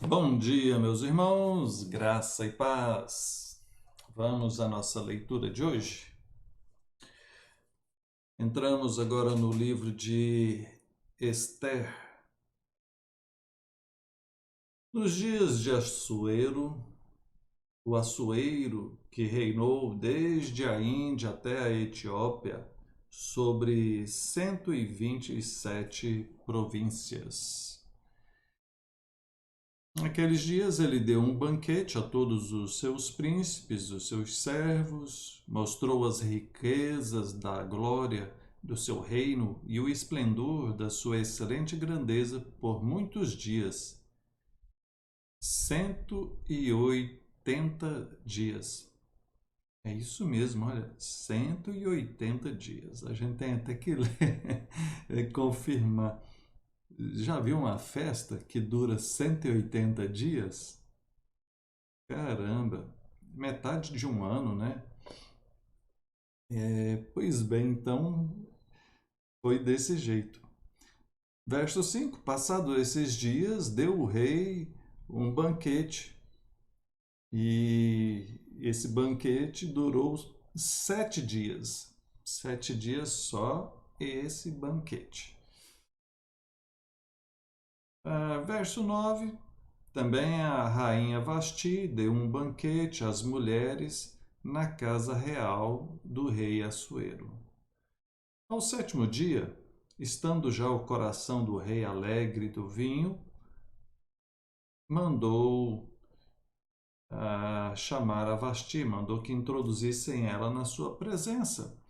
Bom dia, meus irmãos, graça e paz. Vamos à nossa leitura de hoje. Entramos agora no livro de Esther. Nos dias de Assuero, o Assuero que reinou desde a Índia até a Etiópia, sobre 127 províncias. Naqueles dias ele deu um banquete a todos os seus príncipes, os seus servos, mostrou as riquezas da glória do seu reino e o esplendor da sua excelente grandeza por muitos dias. 180 dias. É isso mesmo, olha, 180 dias. A gente tem até que ler, confirmar. Já viu uma festa que dura 180 dias? Caramba, metade de um ano, né? Pois bem, então foi desse jeito. Verso 5: Passado esses dias, deu o rei um banquete, e esse banquete durou 7 dias. 7 dias só esse banquete. Verso 9: Também a rainha Vasti deu um banquete às mulheres na casa real do rei Assuero. Ao sétimo dia, estando já o coração do rei alegre do vinho, mandou chamar a Vasti, mandou que introduzissem ela na sua presença.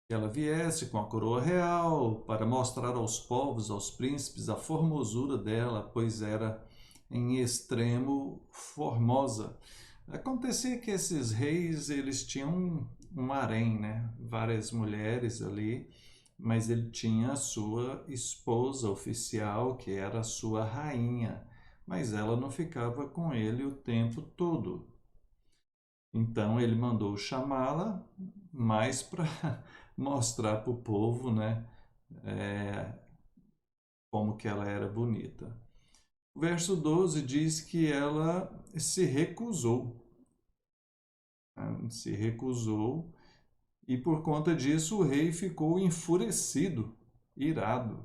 Que ela viesse com a coroa real para mostrar aos povos, aos príncipes, a formosura dela, pois era em extremo formosa. Acontecia que esses reis, eles tinham um harém, né? Várias mulheres ali, mas ele tinha a sua esposa oficial, que era a sua rainha, mas ela não ficava com ele o tempo todo. Então ele mandou chamá-la mais para mostrar para o povo, né, é, como que ela era bonita. O verso 12 diz que ela se recusou, né, se recusou, e por conta disso o rei ficou enfurecido, irado.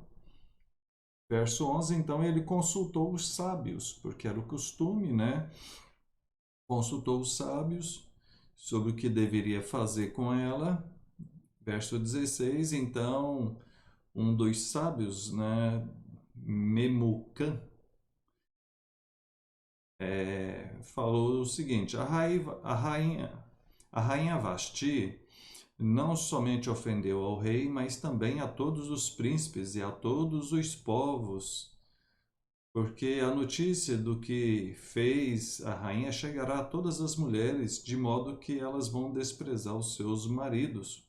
Verso 11, então ele consultou os sábios, porque era o costume, né? Consultou os sábios sobre o que deveria fazer com ela. Verso 16, então um dos sábios, né, Memucan, falou o seguinte: a rainha Vasti não somente ofendeu ao rei, mas também a todos os príncipes e a todos os povos, porque a notícia do que fez a rainha chegará a todas as mulheres, de modo que elas vão desprezar os seus maridos.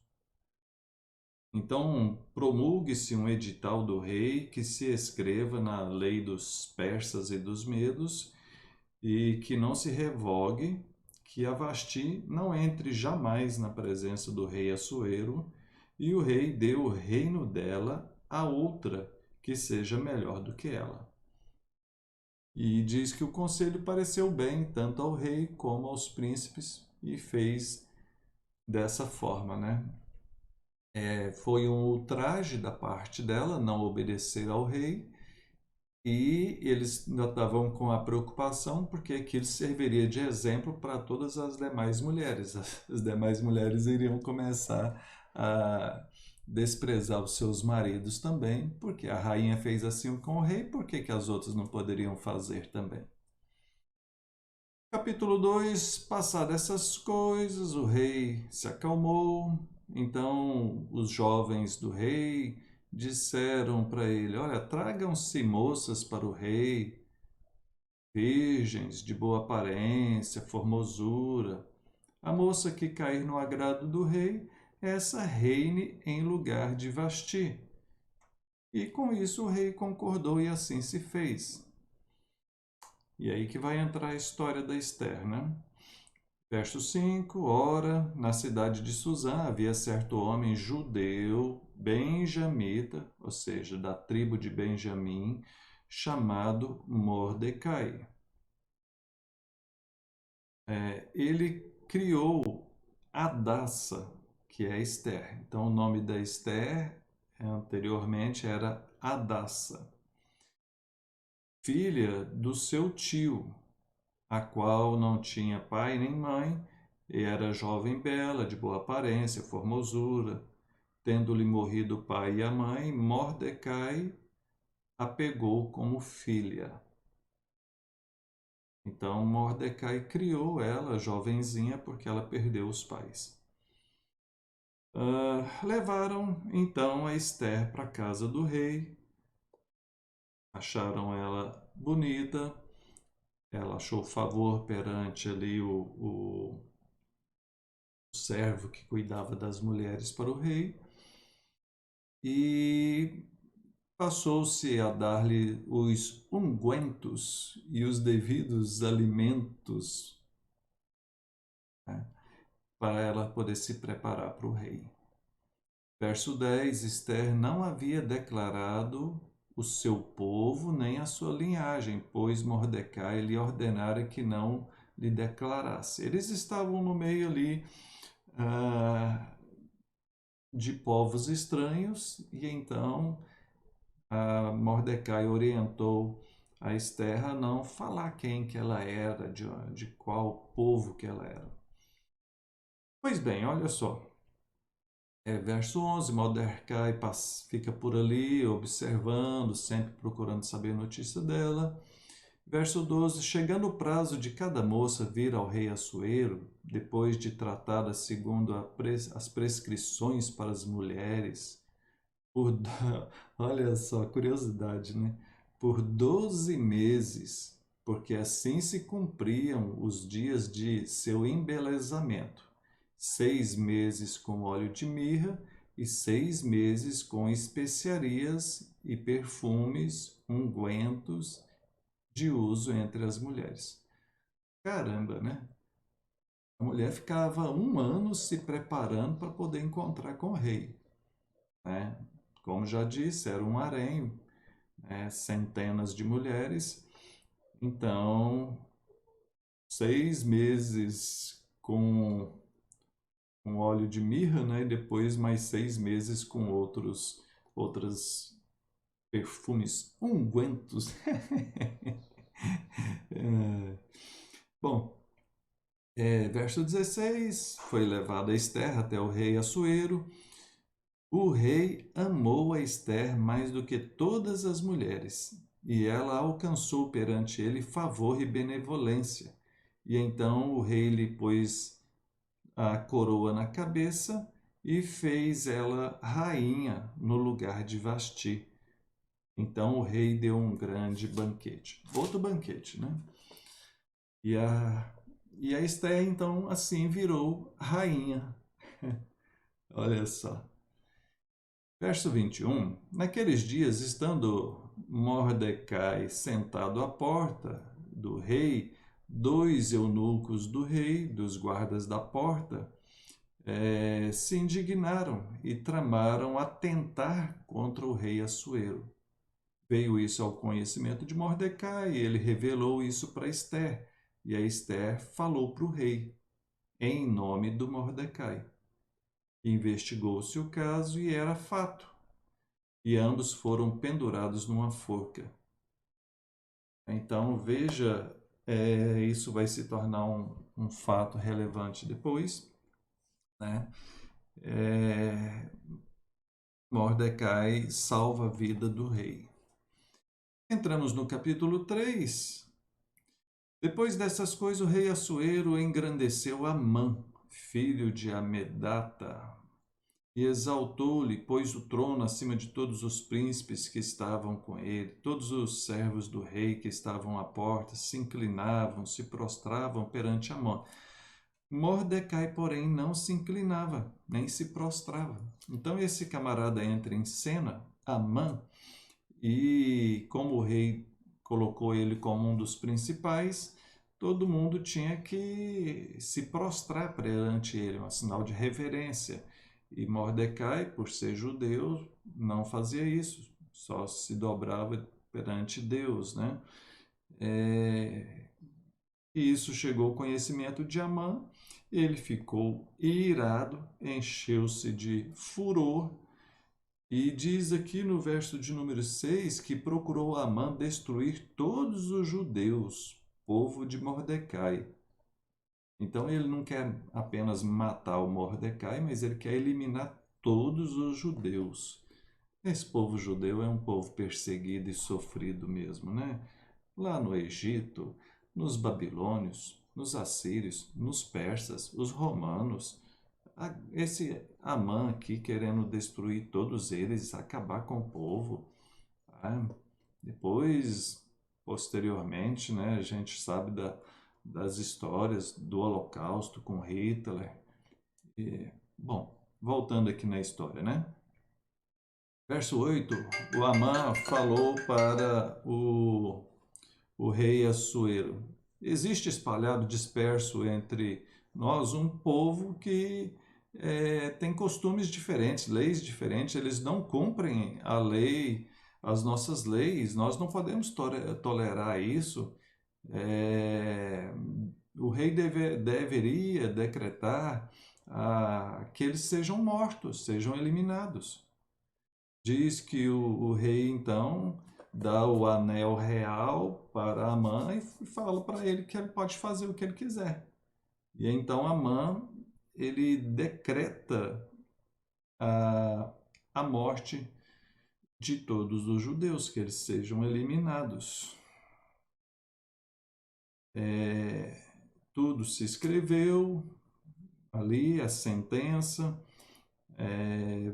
Então, promulgue-se um edital do rei que se escreva na lei dos persas e dos medos, e que não se revogue, que a Vasti não entre jamais na presença do rei Assuero, e o rei dê o reino dela a outra que seja melhor do que ela. E diz que o conselho pareceu bem tanto ao rei como aos príncipes, e fez dessa forma, né? Foi um ultraje da parte dela não obedecer ao rei, e eles ainda estavam com a preocupação porque aquilo serviria de exemplo para todas as demais mulheres. As demais mulheres iriam começar a desprezar os seus maridos também, porque a rainha fez assim com o rei, por que que as outras não poderiam fazer também? Capítulo 2: Passadas essas coisas, o rei se acalmou. Então os jovens do rei disseram para ele: Olha, tragam-se moças para o rei, virgens de boa aparência, formosura. A moça que cair no agrado do rei, essa reine em lugar de Vasti. E com isso o rei concordou, e assim se fez. E aí que vai entrar a história da Esther, né? Verso 5: Ora, na cidade de Susã havia certo homem judeu, benjamita, ou seja, da tribo de Benjamim, chamado Mordecai. Ele criou Hadassa, que é Esther. Então, o nome da Esther anteriormente era Hadassa, filha do seu tio, a qual não tinha pai nem mãe, e era jovem bela, de boa aparência, formosura. Tendo-lhe morrido o pai e a mãe, Mordecai a pegou como filha. Então, Mordecai criou ela, jovenzinha, porque ela perdeu os pais. Levaram então a Esther para a casa do rei, acharam ela bonita, ela achou favor perante ali o servo que cuidava das mulheres para o rei e passou-se a dar-lhe os ungüentos e os devidos alimentos, né, para ela poder se preparar para o rei. Verso 10: Esther não havia declarado o seu povo nem a sua linhagem, pois Mordecai lhe ordenara que não lhe declarasse. Eles estavam no meio ali de povos estranhos, e então Mordecai orientou a Esther a não falar quem que ela era, de qual povo que ela era. Pois bem, olha só. Verso 11: Mordecai fica por ali, observando, sempre procurando saber a notícia dela. Verso 12: Chegando o prazo de cada moça vir ao rei Assuero, depois de tratada segundo as prescrições para as mulheres, por, olha só, curiosidade, né? Por 12 meses, porque assim se cumpriam os dias de seu embelezamento. 6 meses com óleo de mirra e 6 meses com especiarias e perfumes, ungüentos de uso entre as mulheres. Caramba, né? A mulher ficava 1 ano se preparando para poder encontrar com o rei, né? Como já disse, era um harém, né? Centenas de mulheres. Então, 6 meses com óleo de mirra, né? E depois mais 6 meses com outros perfumes, ungüentos. Bom, verso 16: Foi levada Esther até o rei Assuero. O rei amou a Esther mais do que todas as mulheres, e ela alcançou perante ele favor e benevolência. E então o rei lhe pôs a coroa na cabeça e fez ela rainha no lugar de Vasti. Então o rei deu um grande banquete. Outro banquete, né? E a Esther, então, assim virou rainha. Olha só. Verso 21. Naqueles dias, estando Mordecai sentado à porta do rei, 2 eunucos do rei, dos guardas da porta, se indignaram e tramaram atentar contra o rei Assuero. Veio isso ao conhecimento de Mordecai, e ele revelou isso para Esther, e a Esther falou para o rei, em nome do Mordecai. Investigou-se o caso e era fato, e ambos foram pendurados numa forca. Então, veja, isso vai se tornar um fato relevante depois, né? Mordecai salva a vida do rei. Entramos no capítulo 3. Depois dessas coisas, o rei Assuero engrandeceu Amã, filho de Amedata, e exaltou-lhe, pôs o trono acima de todos os príncipes que estavam com ele. Todos os servos do rei que estavam à porta se inclinavam, se prostravam perante Amã. Mordecai, porém, não se inclinava, nem se prostrava. Então esse camarada entra em cena, Amã, e como o rei colocou ele como um dos principais, todo mundo tinha que se prostrar perante ele, um sinal de reverência. E Mordecai, por ser judeu, não fazia isso, só se dobrava perante Deus, né? E isso chegou ao conhecimento de Amã, ele ficou irado, encheu-se de furor, e diz aqui no verso de número 6 que procurou Amã destruir todos os judeus, povo de Mordecai. Então ele não quer apenas matar o Mordecai, mas ele quer eliminar todos os judeus. Esse povo judeu é um povo perseguido e sofrido mesmo, né? Lá no Egito, nos babilônios, nos assírios, nos persas, os romanos. Esse Amã aqui querendo destruir todos eles, acabar com o povo. Tá? Depois, posteriormente, né, a gente sabe das histórias do Holocausto com Hitler. Bom, voltando aqui na história, né? Verso 8, o Amã falou para o rei Assuero: existe espalhado, disperso entre nós um povo que tem costumes diferentes, leis diferentes, eles não cumprem a lei, as nossas leis, nós não podemos tolerar isso. É, o rei deveria decretar que eles sejam mortos, sejam eliminados. Diz que o rei, então, dá o anel real para Amã e fala para ele que ele pode fazer o que ele quiser. E então Amã, ele decreta a, a morte de todos os judeus, que eles sejam eliminados. Tudo se escreveu ali, a sentença.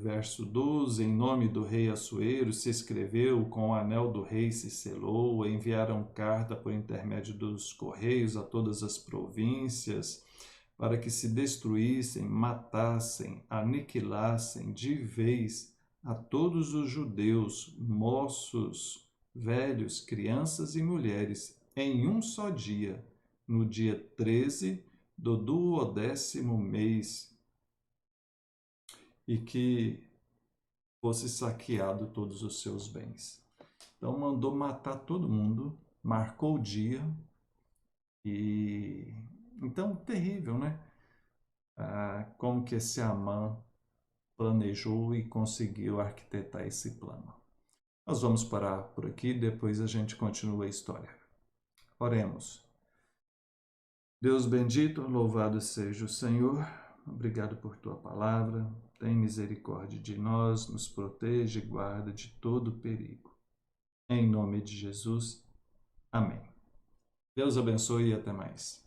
Verso 12, em nome do rei Assuero se escreveu, com o anel do rei se selou, enviaram carta por intermédio dos correios a todas as províncias, para que se destruíssem, matassem, aniquilassem de vez a todos os judeus, moços, velhos, crianças e mulheres, em um só dia, no dia 13 do 12º mês, e que fosse saqueado todos os seus bens. Então mandou matar todo mundo, marcou o dia e então terrível, né? Como que esse Amã planejou e conseguiu arquitetar esse plano. Nós vamos parar por aqui, depois a gente continua a história. Oremos. Deus bendito, louvado seja o Senhor. Obrigado por tua palavra. Tem misericórdia de nós, nos protege e guarda de todo perigo. Em nome de Jesus. Amém. Deus abençoe e até mais.